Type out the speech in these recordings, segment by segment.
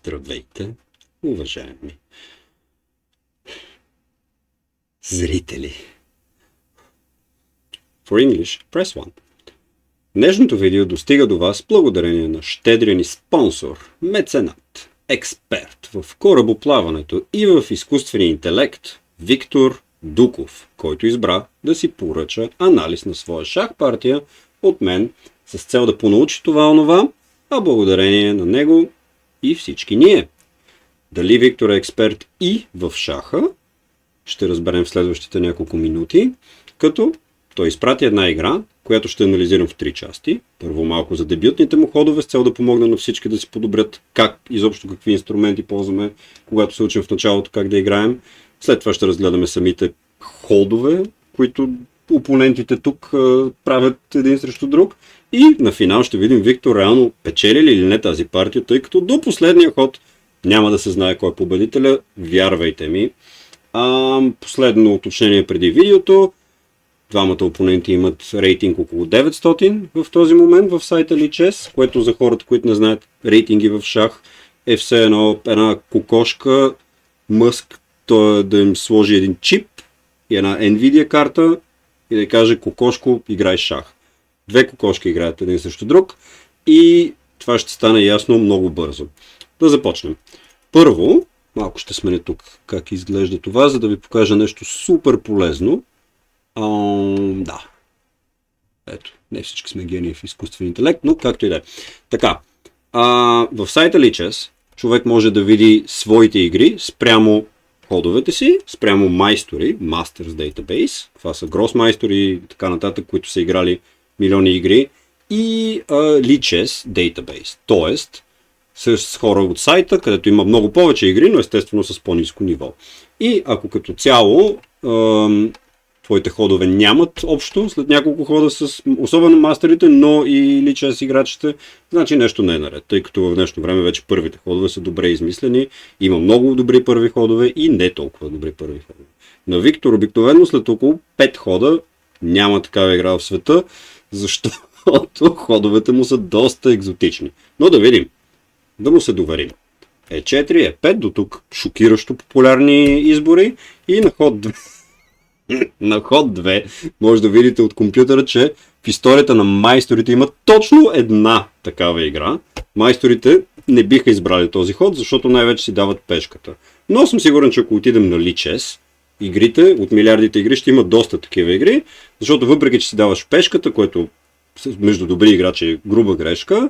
Здравейте, уважаеми зрители. For English, press 1. Днешното видео достига до вас благодарение на щедрия ни спонсор, меценат, експерт в корабоплаването и в изкуствения интелект Виктор Дуков, който избра да си поръча анализ на своя шах партия от мен с цел да понаучи това-онова, а благодарение на него и всички ние. Дали Виктор е експерт и в шаха, ще разберем в следващите няколко минути, като той изпрати една игра, която ще анализирам в 3 части. Първо малко за дебютните му ходове, с цел да помогна на всички да си подобрят как изобщо какви инструменти ползваме, когато се учим в началото как да играем. След това ще разгледаме самите ходове, които опонентите тук правят един срещу друг. И на финал ще видим Виктор реално печели ли или не тази партия, тъй като до последния ход няма да се знае кой е победителя, вярвайте ми. Последно уточнение преди видеото. Двамата опоненти имат рейтинг около 900 в този момент в сайта Lichess, което за хората, които не знаят рейтинги в шах, е все едно една кокошка, Мъск, той да им сложи един чип и една Nvidia карта и да каже: кокошко, играй шах. Две кокошки играят един срещу друг и това ще стане ясно много бързо. Да започнем. Първо, малко ще сменя тук как изглежда това, за да ви покажа нещо супер полезно. Да. Ето, не всички сме гении в изкуствен интелект, но както и да е. Така, в сайта Lichess човек може да види своите игри спрямо ходовете си, спрямо майстори, Masters Database, това са Grossmeister и така нататък, които са играли милиони игри, и Lichess Database, т.е. с хора от сайта, където има много повече игри, но естествено с по-ниско ниво. И ако като цяло твоите ходове нямат общо след няколко хода с особено мастерите, но и Lichess играчите, значи нещо не е наред, тъй като в днешно време вече първите ходове са добре измислени, има много добри първи ходове и не толкова добри първи ходове. На Виктор обикновено след около 5 хода няма такава игра в света, защото ходовете му са доста екзотични. Но да видим, да му се доверим. Е4, Е5, до тук шокиращо популярни избори и на ход 2. На ход 2 може да видите от компютъра, че в историята на майсторите има точно една такава игра. Майсторите не биха избрали този ход, защото най-вече си дават пешката. Но съм сигурен, че ако отидем на Lichess, игрите, от милиардите игри ще има доста такива игри, защото въпреки, че си даваш пешката, което между добри играчи е груба грешка,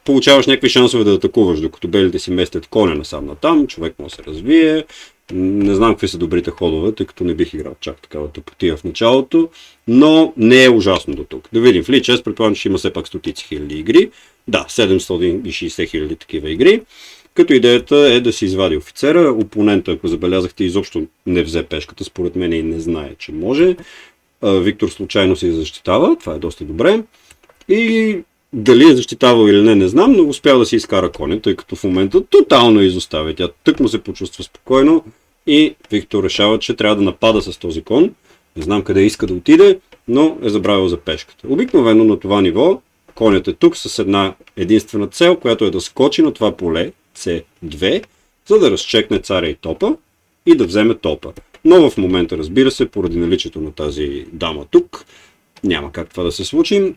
получаваш някакви шансове да атакуваш, докато белите си местят коня насам натам, човек може да се развие. Не знам какви са добрите ходове, тъй като не бих играл чак такава тъпотия в началото, но не е ужасно до тук. Да видим в Lichess, предполагам, че има все пак стотици хиляди игри. Да, 760 хиляди такива игри. Като идеята е да си извади офицера. Опонента, ако забелязахте, изобщо не взе пешката, според мен и не знае, че може. Виктор случайно се защитава, това е доста добре. И дали е защитавал или не знам, но успял да си изкара коня, тъй като в момента тотално изоставя. Тя тък му се почувства спокойно и Виктор решава, че трябва да напада с този кон. Не знам къде иска да отиде, но е забравил за пешката. Обикновено на това ниво конят е тук с една единствена цел, която е да скочи на това поле C2, за да разчекне царя и топа и да вземе топа. Но в момента, разбира се, поради наличието на тази дама тук, няма как това да се случи.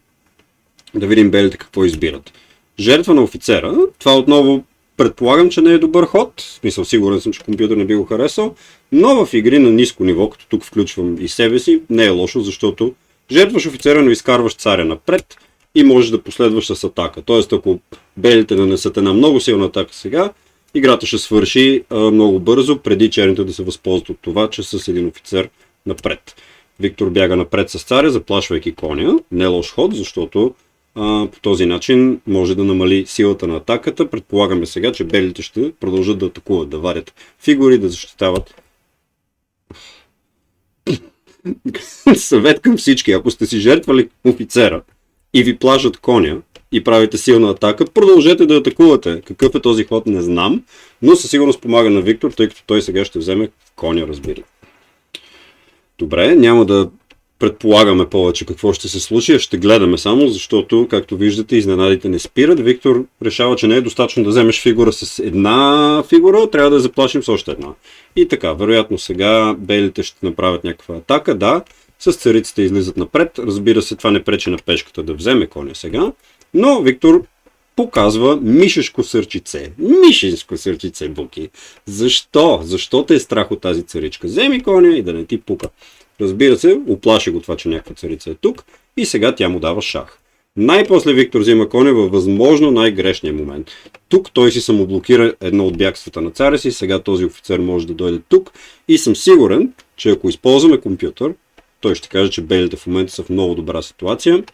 Да видим белите какво избират. Жертва на офицера. Това отново предполагам, че не е добър ход. В смисъл, сигурен съм, че компютър не би го харесал. Но в игри на ниско ниво, като тук включвам и себе си, не е лошо, защото жертваш офицера, но изкарваш царя напред и можеш да последваш с атака. Тоест, ако белите нанесат една много силна атака сега, играта ще свърши много бързо, преди черните да се възползват от това, че с един офицер напред. Виктор бяга напред с царя, заплашвайки коня. Не е лош ход, защото по този начин може да намали силата на атаката. Предполагаме сега, че белите ще продължат да атакуват, да варят фигури, да защитават. Съвет към всички, ако сте си жертвали офицера и ви плашат коня и правите силна атака, продължете да атакувате. Какъв е този ход, не знам, но със сигурност помага на Виктор, тъй като той сега ще вземе коня, разбира. Добре, няма да предполагаме повече какво ще се случи, ще гледаме само, защото, както виждате, изненадите не спират. Виктор решава, че не е достатъчно да вземеш фигура с една фигура, трябва да я заплашим с още една. И така, вероятно сега белите ще направят някаква атака, да, с цариците излизат напред. Разбира се, това не пречи на пешката да вземе коня сега, но Виктор показва мишешко сърчице. Мишешко сърчице, Буки. Защо? Защо те е страх от тази царичка? Вземи коня и да не ти пука. Разбира се, оплаши го това, че някаква царица е тук и сега тя му дава шах. Най-после Виктор взима коня във възможно най-грешния момент. Тук той си самоблокира едно от бягствата на царя си, сега този офицер може да дойде тук и съм сигурен, че ако използваме компютър, той ще каже, че белите в момента са в много добра ситуация.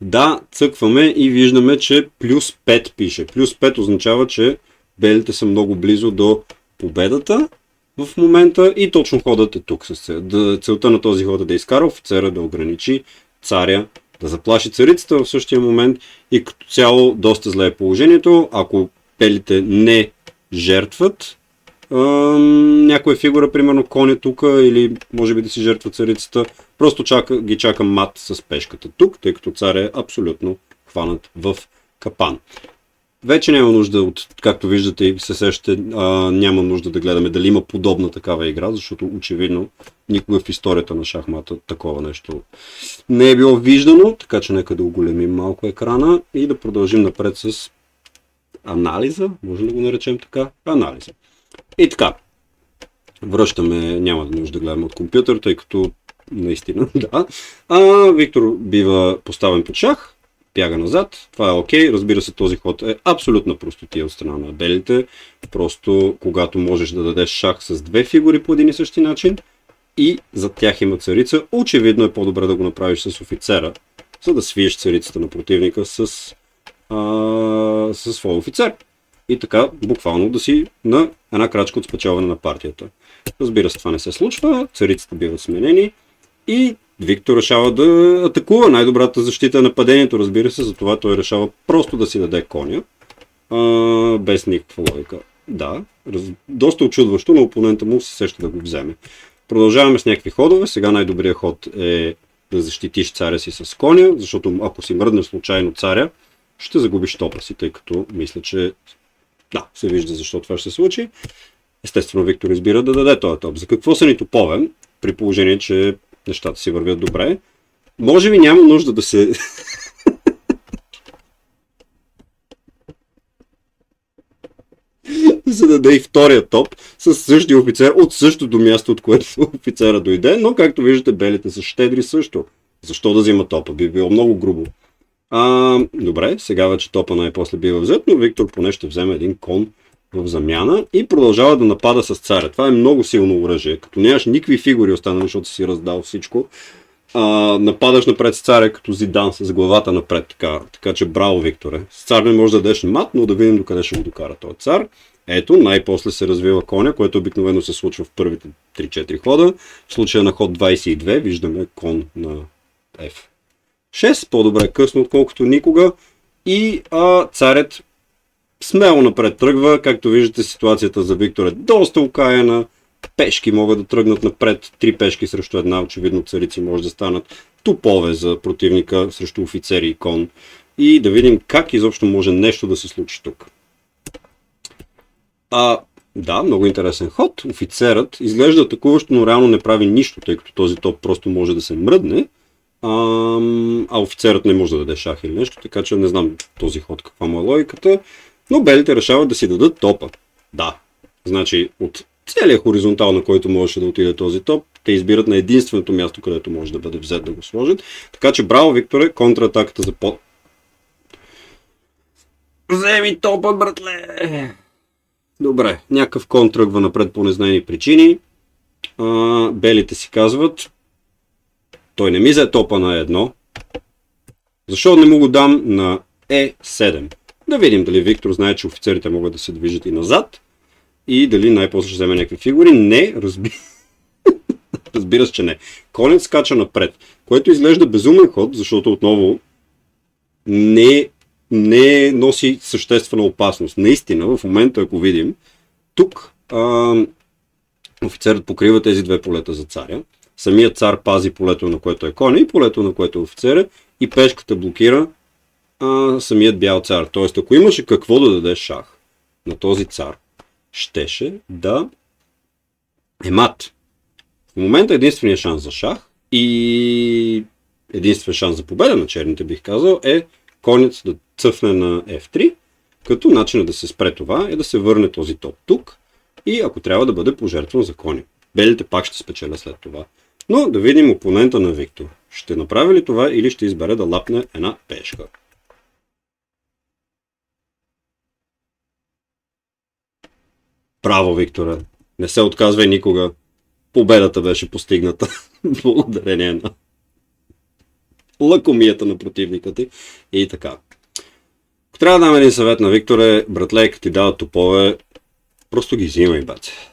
Да, цъкваме и виждаме, че плюс 5 пише. Плюс 5 означава, че белите са много близо до победата в момента и точно ходът е тук. Целта на този ход е да изкара офицера, да ограничи царя, да заплаши царицата в същия момент и като цяло доста зле е положението. Ако белите не жертват някоя фигура, примерно коня тук или може би да си жертва царицата, просто ги чака мат с пешката тук, тъй като цар е абсолютно хванат в капан. Вече няма нужда от, както виждате и се сещате, няма нужда да гледаме дали има подобна такава игра, защото очевидно никога в историята на шахмата такова нещо не е било виждано, така че нека да оголемим малко екрана и да продължим напред с анализа, може да го наречем така, анализа. И така, връщаме, няма да нужда да гледаме от компютър, тъй като наистина, да. Виктор бива поставен под шах, бяга назад, това е окей. Разбира се, този ход е абсолютна простотия от страна на белите. Просто когато можеш да дадеш шах с две фигури по един и същи начин и зад тях има царица, очевидно е по-добре да го направиш с офицера, за да свиеш царицата на противника със своя офицер. И така, буквално да си на една крачка от спечелване на партията. Разбира се, това не се случва, цариците биват сменени и Виктор решава да атакува. Най-добрата защита е нападението, разбира се, затова той решава просто да си даде коня, без никаква логика. Да, доста очудващо, но опонента му се сеща да го вземе. Продължаваме с някакви ходове. Сега най-добрият ход е да защитиш царя си с коня, защото ако си мръднеш случайно царя, ще загубиш топа си, тъй като мисля, че да, се вижда защо това ще се случи. Естествено, Виктор избира да даде този топ. За какво са ни топове, при положение, че нещата си вървят добре? Може би няма нужда да се... да се даде и втория топ с същия офицер от същото място, от което офицера дойде, но както виждате, белите са щедри също. Защо да взима топа? Би било много грубо. Добре, сега вече топа най-после бива взет, но Виктор поне ще вземе един кон в замяна и продължава да напада с царя. Това е много силно оръжие. Като нямаш никакви фигури останали, защото си раздал всичко, нападаш напред с царя като Зидан с главата напред. Така че браво, Викторе. С цар не може да дадеш мат, но да видим докъде ще го докара този цар. Ето, най-после се развива коня, което обикновено се случва в първите 3-4 хода. В случая на ход 22 виждаме кон на F6, по-добре късно отколкото никога. И царят смело напред тръгва. Както виждате, ситуацията за Виктор е доста окаяна. Пешки могат да тръгнат напред. 3 пешки срещу една, очевидно царици може да станат тупове за противника срещу офицери и кон. И да видим как изобщо може нещо да се случи тук. Да, много интересен ход. Офицерът изглежда атакуващо, но реално не прави нищо, тъй като този топ просто може да се мръдне. Офицерът не може да даде шах или нещо, така че не знам този ход каква му е логиката. Но белите решават да си дадат топа. Да, значи от целият хоризонтал, на който можеше да отиде този топ, те избират на единственото място, където може да бъде взет да го сложат. Така че браво, Викторе, контратаката за Вземи топа, братле! Добре, някакъв кон тръгва напред по незнайни причини. Белите си казват, той не ми взе топа на едно. Защо не му го дам на E7? Да видим дали Виктор знае, че офицерите могат да се движат и назад. И дали най-после ще вземе някакви фигури. Не, разбира се, че не. Конят скача напред, което изглежда безумен ход, защото отново не носи съществена опасност. Наистина, в момента, ако видим, тук офицерът покрива тези две полета за царя. самият цар пази полето, на което е коня и полето, на което е офицера, и пешката блокира самият бял цар. Тоест, ако имаше какво да даде шах на този цар, щеше да е мат. В момента единственият шанс за шах и единствен шанс за победа на черните, бих казал, е конят да цъфне на F3, като начинът да се спре това е да се върне този топ тук и ако трябва да бъде пожертван за коня. Белите пак ще спечелят след това. Но да видим опонента на Виктор. Ще направи ли това или ще избере да лапне една пешка? Браво, Виктора! Не се отказвай никога. Победата беше постигната. Благодарение на лакомията на противника ти. И така. Ако трябва да дам един съвет на Виктор, братле, като ти дават топове, просто ги взимай, бате.